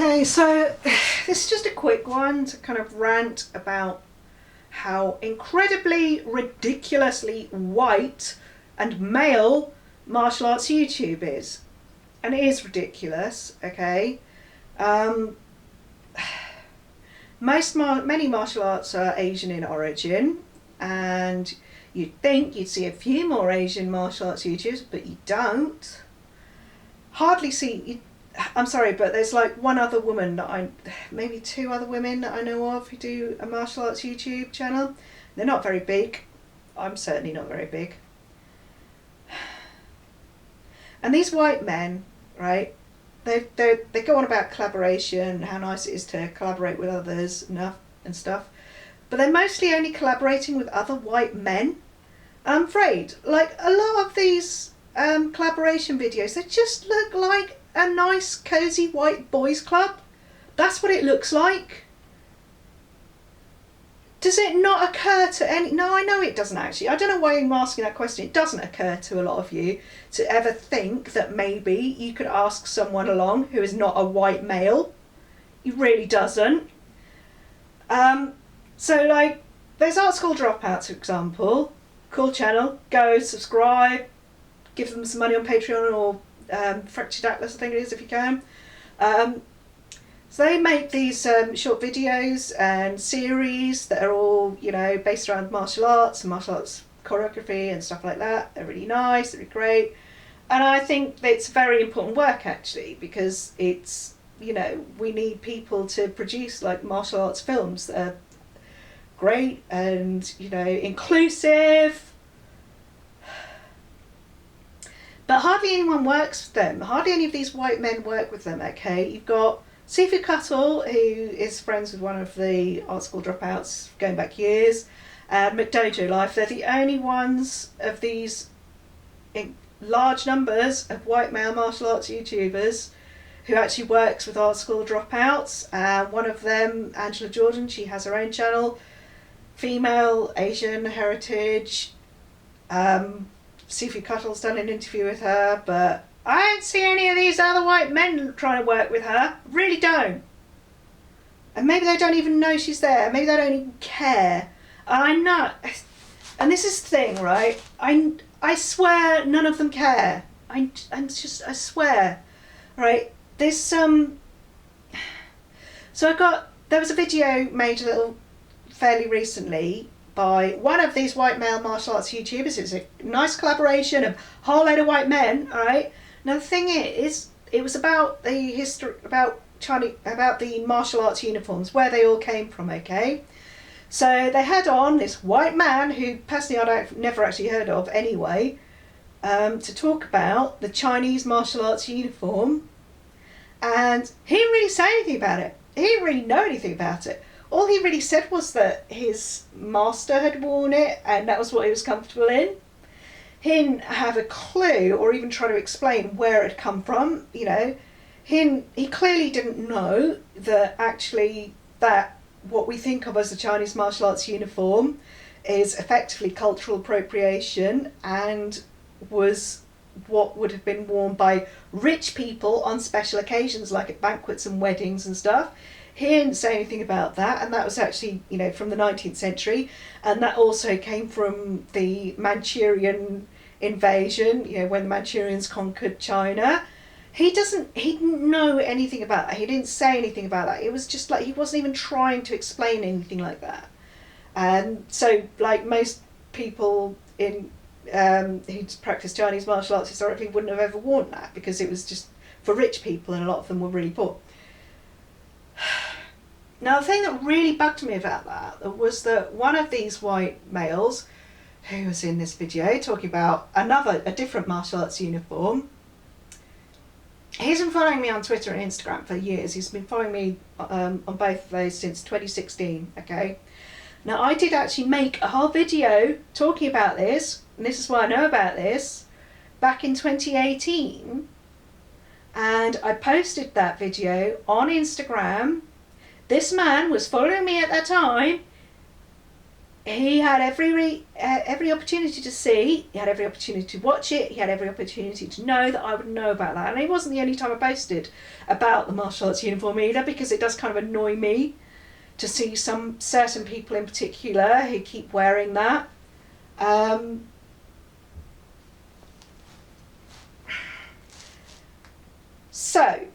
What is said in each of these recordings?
Okay, so this is just a quick one to kind of rant about how incredibly ridiculously white and male martial arts YouTube is. And it is ridiculous, okay? Many martial arts are Asian in origin, and you'd think you'd see a few more Asian martial arts YouTubers, but you don't. Hardly see... I'm sorry, but there's like one other woman that maybe two other women that I know of who do a martial arts YouTube channel. They're not very big. I'm certainly not very big. And these white men, right, they go on about collaboration, how nice it is to collaborate with others and stuff, but they're mostly only collaborating with other white men. I'm afraid, like, a lot of these collaboration videos, they just look like a nice cozy white boys club. That's what it looks like. Does it not occur to any... No, I know it doesn't actually. I don't know why I'm asking that question. It doesn't occur to a lot of you to ever think that maybe you could ask someone along who is not a white male. It really doesn't. So like, there's art school dropouts, for example. Cool channel. Go subscribe. Give them some money on Patreon or Fractured Atlas, I think it is, if you can. So they make these short videos and series that are all, you know, based around martial arts and martial arts choreography and stuff like that. They're really nice, they're really great. And I think it's very important work, actually, because it's, you know, we need people to produce like martial arts films that are great and, you know, inclusive. But hardly anyone works with them. Hardly any of these white men work with them, okay? You've got Sifu Cuttle, who is friends with one of the art school dropouts going back years, and McDojo Life. They're the only ones of these large numbers of white male martial arts YouTubers who actually works with art school dropouts. One of them, Angela Jordan, she has her own channel, female, Asian heritage. Sifu Cuttle's done an interview with her, but I don't see any of these other white men trying to work with her. Really don't. And maybe they don't even know she's there. Maybe they don't even care. I know. And this is the thing, right? I swear none of them care. I swear. Right? This, So there was a video made fairly recently by one of these white male martial arts YouTubers. It's a nice collaboration of a whole load of white men, alright? Now the thing is, it was about the history, about the martial arts uniforms, where they all came from, okay? So they had on this white man, who personally I've never actually heard of anyway, to talk about the Chinese martial arts uniform, and he didn't really say anything about it. He didn't really know anything about it. All he really said was that his master had worn it and that was what he was comfortable in. He didn't have a clue or even try to explain where it had come from, you know. He clearly didn't know that actually that what we think of as the Chinese martial arts uniform is effectively cultural appropriation and was what would have been worn by rich people on special occasions like at banquets and weddings and stuff. He didn't say anything about that, and that was actually, you know, from the 19th century, and that also came from the Manchurian invasion, you know, when the Manchurians conquered China. He didn't know anything about that. He didn't say anything about that. It was just like he wasn't even trying to explain anything like that. And so, like most people in who'd practiced Chinese martial arts historically wouldn't have ever worn that because it was just for rich people, and a lot of them were really poor. Now the thing that really bugged me about that was that one of these white males who was in this video talking about a different martial arts uniform, he's been following me on Twitter and Instagram for years. He's been following me on both of those since 2016, okay? Now I did actually make a whole video talking about this, and this is why I know about this, back in 2018. And I posted that video on Instagram. This man was following me at that time. he had every opportunity to see, he had every opportunity to watch it, he had every opportunity to know that I would know about that. And it wasn't the only time I posted about the martial arts uniform either, because it does kind of annoy me to see some certain people in particular who keep wearing that. So,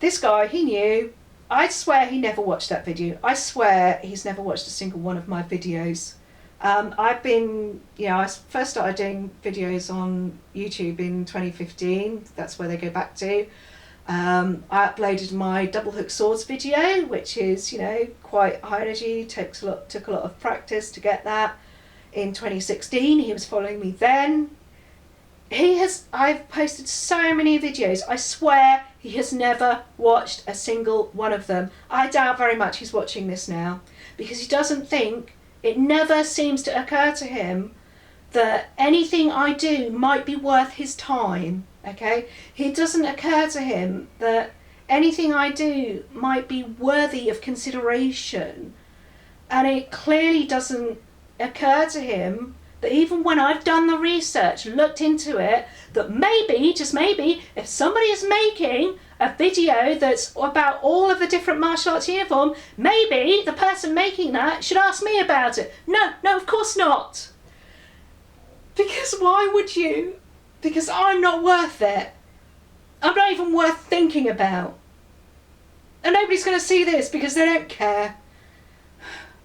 this guy, he knew. I swear he never watched that video. I swear he's never watched a single one of my videos. I've been, I first started doing videos on YouTube in 2015. That's where they go back to. I uploaded my double hook swords video, which is, quite high energy, took a lot of practice to get that. In 2016, he was following me then. I've posted so many videos, I swear he has never watched a single one of them. I doubt very much he's watching this now, because he doesn't think, it never seems to occur to him that anything I do might be worth his time, okay? It doesn't occur to him that anything I do might be worthy of consideration. And it clearly doesn't occur to him that even when I've done the research, looked into it, that maybe, just maybe, if somebody is making a video that's about all of the different martial arts uniform, maybe the person making that should ask me about it. No, of course not. Because why would you? Because I'm not worth it. I'm not even worth thinking about. And nobody's going to see this because they don't care.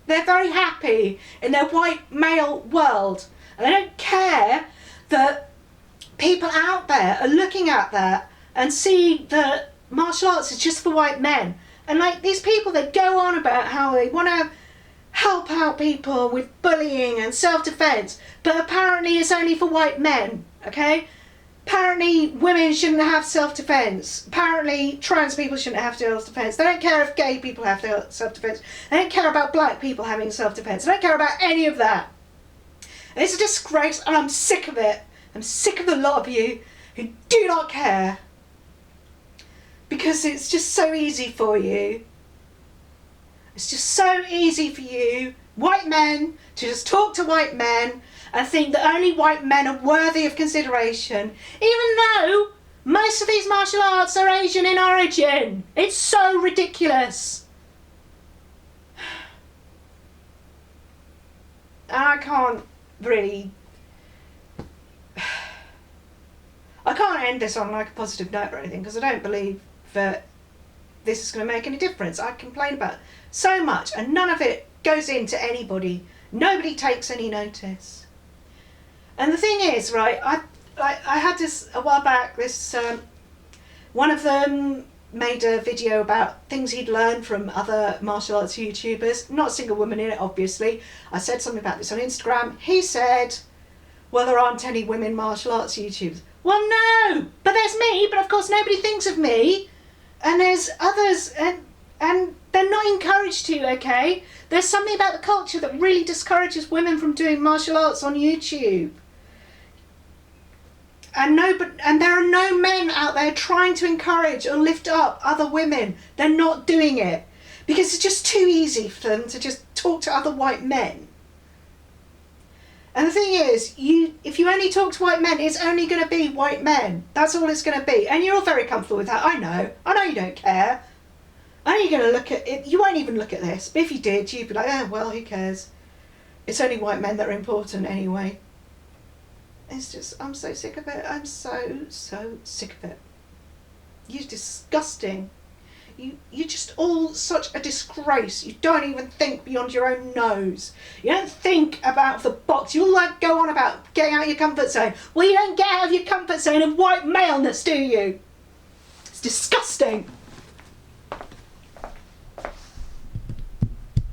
They're very happy in their white male world, and they don't care that people out there are looking at that and see that martial arts is just for white men. And like these people, they go on about how they want to help out people with bullying and self-defense, but apparently it's only for white men, okay? Apparently women shouldn't have self-defense. Apparently trans people shouldn't have self-defense. They don't care if gay people have self-defense. They don't care about black people having self-defense. They don't care about any of that. And it's a disgrace, and I'm sick of it. I'm sick of a lot of you who do not care. Because it's just so easy for you. It's just so easy for you, white men, to just talk to white men and think that only white men are worthy of consideration, even though most of these martial arts are Asian in origin. It's so ridiculous. I can't really... I can't end this on like a positive note or anything, because I don't believe that this is going to make any difference. I complain about so much and none of it goes into anybody. Nobody takes any notice. And the thing is, right, I had this a while back, this one of them made a video about things he'd learned from other martial arts YouTubers. Not a single woman in it, obviously. I said something about this on Instagram. He said, well, there aren't any women martial arts YouTubers. Well, no, but there's me, but of course nobody thinks of me. And there's others, and they're not encouraged to, okay? There's something about the culture that really discourages women from doing martial arts on YouTube. And there are no men out there trying to encourage or lift up other women. They're not doing it. Because it's just too easy for them to just talk to other white men. And the thing is, if you only talk to white men, it's only going to be white men. That's all it's going to be. And you're all very comfortable with that. I know you don't care. I know you're going to look at it. You won't even look at this. But if you did, you'd be like, oh, well, who cares? It's only white men that are important anyway. It's just, I'm so sick of it. I'm so sick of it. You're disgusting. You're just all such a disgrace. You don't even think beyond your own nose. You don't think about the box. You all like go on about getting out of your comfort zone. Well, you don't get out of your comfort zone of white maleness, do you? It's disgusting.